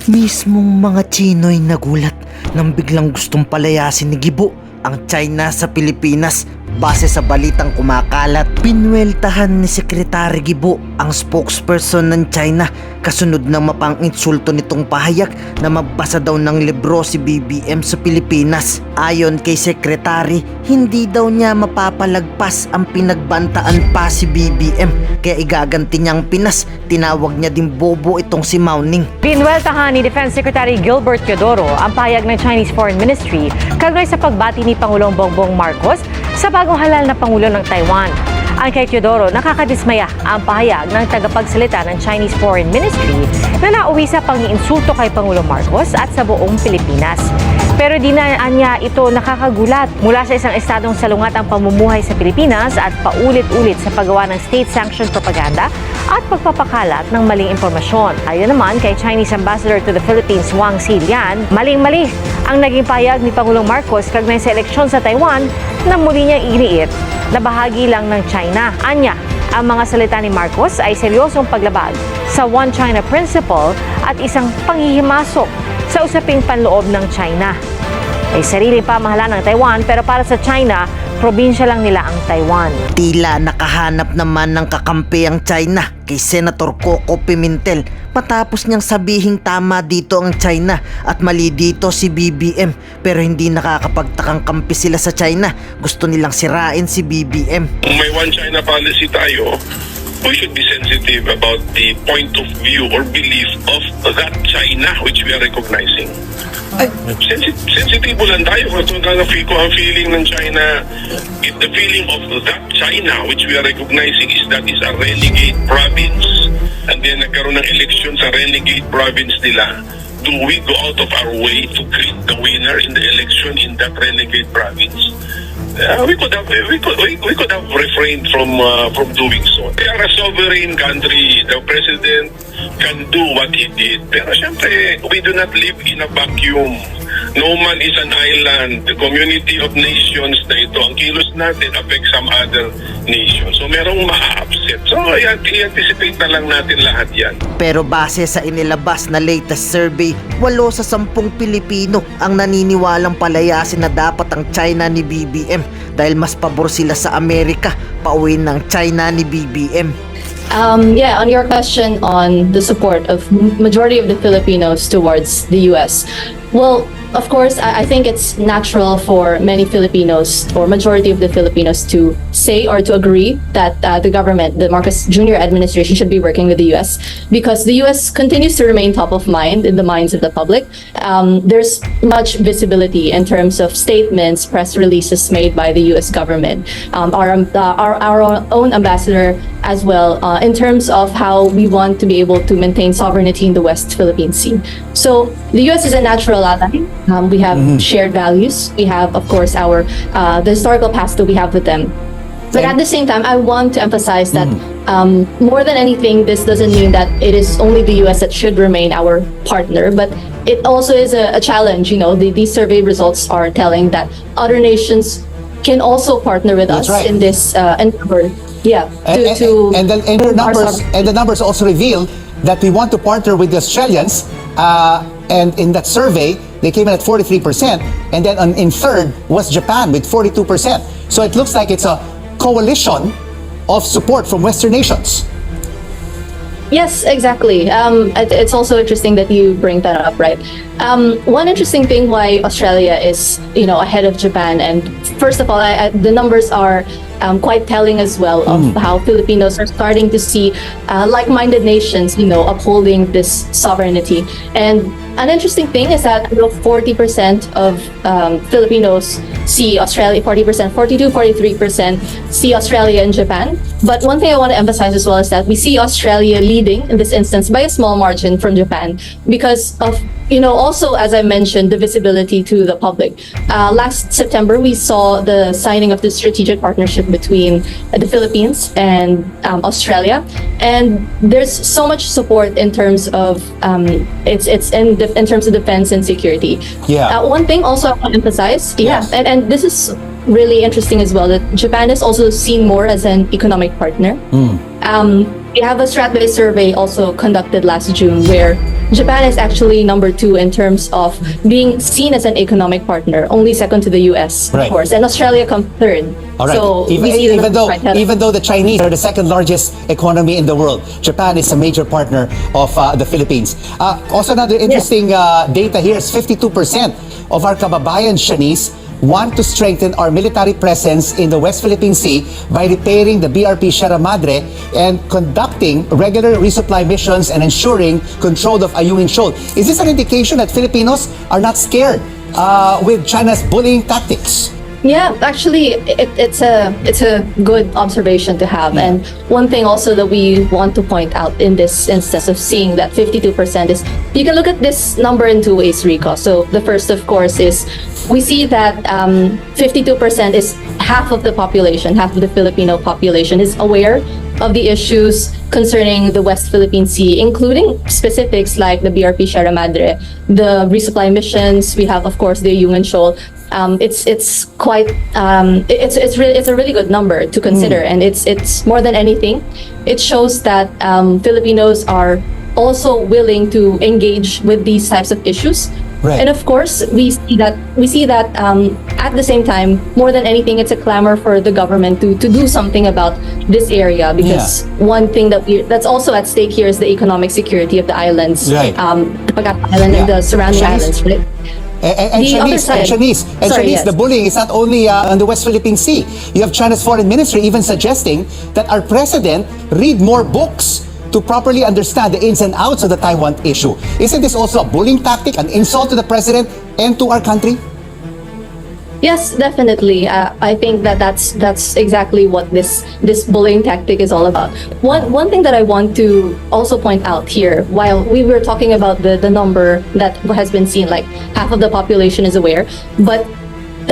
Mismong mga Chino'y nagulat nang biglang gustong palayasin ni Gibo ang China sa Pilipinas. Base sa balitang kumakalat, pinweltahan ni Secretary Gibo ang spokesperson ng China kasunod ng mapang-insulto nitong pahayag na magbasa daw ng libro si BBM sa Pilipinas. Ayon kay Secretary, hindi daw niya mapapalagpas ang pinagbantaan pa si BBM kaya igaganti niyang Pinas. Tinawag niya din bobo itong si Mauning. Pinweltahan ni Defense Secretary Gilbert Teodoro ang pahayag ng Chinese Foreign Ministry kaugnay sa pagbati ni Pangulong Bongbong Marcos sa bagong halal na Pangulo ng Taiwan. Ang kay Teodoro, nakakadismaya ang pahayag ng tagapagsalita ng Chinese Foreign Ministry na nauwi sa pang-iinsulto kay Pangulong Marcos at sa buong Pilipinas. Pero di na niya ito nakakagulat mula sa isang estadong salungat ang pamumuhay sa Pilipinas at paulit-ulit sa paggawa ng state-sanctioned propaganda at pagpapakalat ng maling impormasyon. Ayon naman kay Chinese Ambassador to the Philippines Wang Xilian, maling-mali ang naging pahayag ni Pangulong Marcos kaugnay sa eleksyon sa Taiwan na muli niyang iniit na bahagi lang ng China. Anya, ang mga salita ni Marcos ay seryosong paglabag sa One China Principle at isang panghihimasok sa usaping panloob ng China. Ay sariling pamahalaan ng Taiwan pero para sa China, probinsya lang nila ang Taiwan. Tila nakahanap naman ng kakampi ang China kay Senator Coco Pimentel matapos niyang sabihing tama dito ang China at mali dito si BBM, pero hindi nakakapagtakang kampi sila sa China. Gusto nilang sirain si BBM. Kung may one China policy tayo, we should be sensitive about the point of view or belief of that China which we are recognizing. Sensitive lang tayo kung ang feeling ng China, the feeling of that China which we are recognizing is that is a renegade province, and then nagkaroon ng election sa renegade province nila. Do we go out of our way to create the winner in the election in that renegade province? We could have refrained from doing so. We are a sovereign country. The president can do what he did. Pero syempre, we do not live in a vacuum. No man is an island. The community of nations na ito, ang kilos natin affects some other nations. So merong ma-upset. So i-anticipate na lang natin lahat yan. Pero base sa inilabas na latest survey, 8 sa 10 Pilipino ang naniniwalang palayasin na dapat ang China ni BBM dahil mas pabor sila sa Amerika pauwi ng China ni BBM. Yeah, on your question on the support of majority of the Filipinos towards the US, well, of course, I think it's natural for many Filipinos or majority of the Filipinos to say or to agree that the government, the Marcos Jr. administration should be working with the US because the US continues to remain top of mind in the minds of the public. There's much visibility in terms of statements, press releases made by the US government, our own ambassador as well, in terms of how we want to be able to maintain sovereignty in the West Philippine Sea. So the US is a natural ally. We have shared values. We have, of course, the historical past that we have with them. But at the same time, I want to emphasize that more than anything, this doesn't mean that it is only the US that should remain our partner, but it also is a challenge. You know, these survey results are telling that other nations can also partner with us in this endeavor. Yeah, and the numbers also reveal that we want to partner with the Australians. And in that survey, they came in at 43%, and then in third was Japan with 42%. So it looks like it's a coalition of support from Western nations. Yes, exactly. It's also interesting that you bring that up, right? One interesting thing why Australia is, ahead of Japan, and first of all, the numbers are quite telling as well of how Filipinos are starting to see like-minded nations, upholding this sovereignty. And an interesting thing is that 40% of Filipinos see Australia, 40%, 43% see Australia and Japan. But one thing I want to emphasize as well is that we see Australia leading in this instance by a small margin from Japan because of, also as I mentioned, the visibility to the public. Last September, we saw the signing of the strategic partnership between the Philippines and Australia, and there's so much support in terms of it's in terms of defense and security. Yeah. One thing also I want to emphasize, and this is really interesting as well, that Japan is also seen more as an economic partner. We have a strat-based survey also conducted last June where Japan is actually number 2 in terms of being seen as an economic partner, only second to the US, Right. of course, and Australia comes third. All right. So even, we see the even though numbers quite healthy. even though the Chinese are the second largest economy in the world, Japan is a major partner of the Philippines. Also, another interesting data here is 52% of our kababayan Chinese want to strengthen our military presence in the West Philippine Sea by repairing the BRP Sierra Madre and conducting regular resupply missions and ensuring control of Ayungin Shoal. Is this an indication that Filipinos are not scared with China's bullying tactics? Yeah, actually, it's a good observation to have. And one thing also that we want to point out in this instance of seeing that 52% is, you can look at this number in two ways, Rico. So the first, of course, is we see that 52% is half of the population, half of the Filipino population is aware of the issues concerning the West Philippine Sea, including specifics like the BRP Sierra Madre, the resupply missions. We have, of course, the Ayungin Shoal. It's quite it's a really good number to consider, and it's more than anything, it shows that Filipinos are also willing to engage with these types of issues. Right. And of course, we see that at the same time, more than anything, it's a clamor for the government to do something about this area, because one thing that's also at stake here is the economic security of the islands, Right. the Pagata Island and the surrounding Chinese- islands, right? And The other side- Chinese, Sorry, yes. the bullying is not only on the West Philippine Sea. You have China's foreign ministry even suggesting that our president read more books to properly understand the ins and outs of the Taiwan issue. Isn't this also a bullying tactic, an insult to the president and to our country? Yes, definitely. I think that's exactly what this bullying tactic is all about. One thing that I want to also point out here, while we were talking about the number that has been seen, like half of the population is aware, but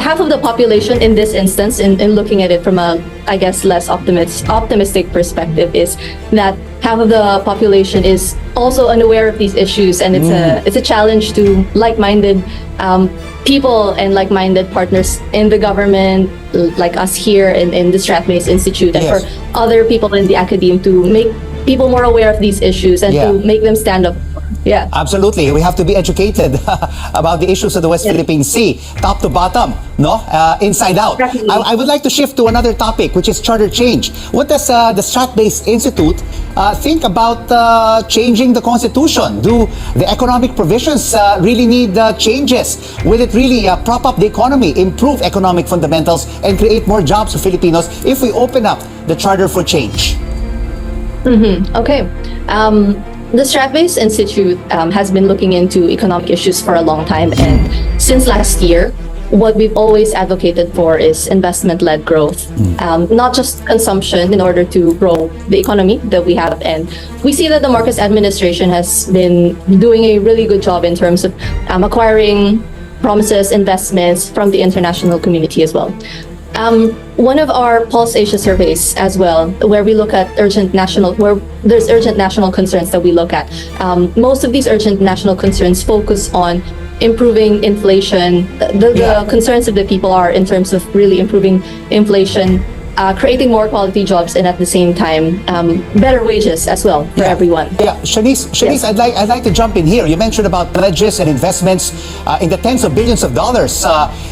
half of the population in this instance, in looking at it from a, I guess, less optimistic perspective, is that half of the population is also unaware of these issues, and it's a challenge to like-minded people and like-minded partners in the government, like us here in the Strat-based Institute, and Yes. for other people in the academe to make people more aware of these issues and to make them stand up. Yeah. Absolutely. We have to be educated about the issues of the West Philippine Sea, top to bottom, no? Inside out. Definitely. I would like to shift to another topic, which is charter change. What does the Strat-based Institute think about changing the Constitution? Do the economic provisions really need changes? Will it really prop up the economy, improve economic fundamentals, and create more jobs for Filipinos if we open up the charter for change? Okay. The Strat-based Institute has been looking into economic issues for a long time, and since last year, what we've always advocated for is investment-led growth, not just consumption in order to grow the economy that we have. And we see that the Marcos administration has been doing a really good job in terms of acquiring promises, investments from the international community as well. One of our Pulse Asia surveys as well, where we look at where there's urgent national concerns that we look at. Most of these urgent national concerns focus on improving inflation. The concerns of the people are in terms of really improving inflation, creating more quality jobs, and at the same time, better wages as well for everyone. Yeah, Shanice, Yes. I'd like to jump in here. You mentioned about pledges and investments in the tens of billions of dollars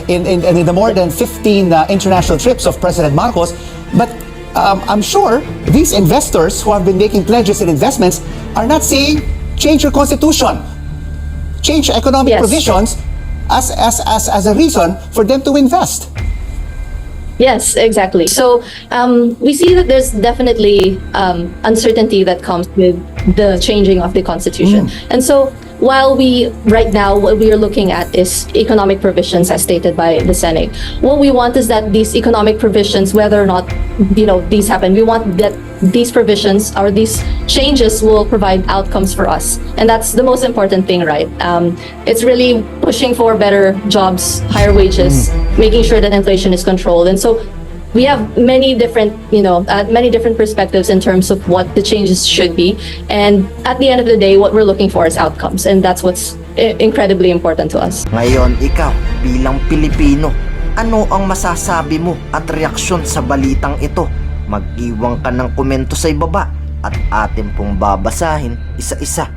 in the more than 15 international trips of President Marcos. But I'm sure these investors who have been making pledges and investments are not saying change your constitution, change economic provisions as a reason for them to invest. Yes, exactly. So we see that there's definitely uncertainty that comes with the changing of the Constitution. And so while right now, what we are looking at is economic provisions as stated by the Senate. What we want is that these economic provisions, whether or not, these happen, we want that these provisions or these changes will provide outcomes for us. And that's the most important thing, right? It's really pushing for better jobs, higher wages, making sure that inflation is controlled. And so we have many different, many different perspectives in terms of what the changes should be. And at the end of the day, what we're looking for is outcomes. And that's what's incredibly important to us. Ngayon, ikaw, bilang Pilipino, ano ang masasabi mo at reaksyon sa balitang ito? Mag-iwan ka ng komento sa ibaba at atin pong babasahin isa-isa.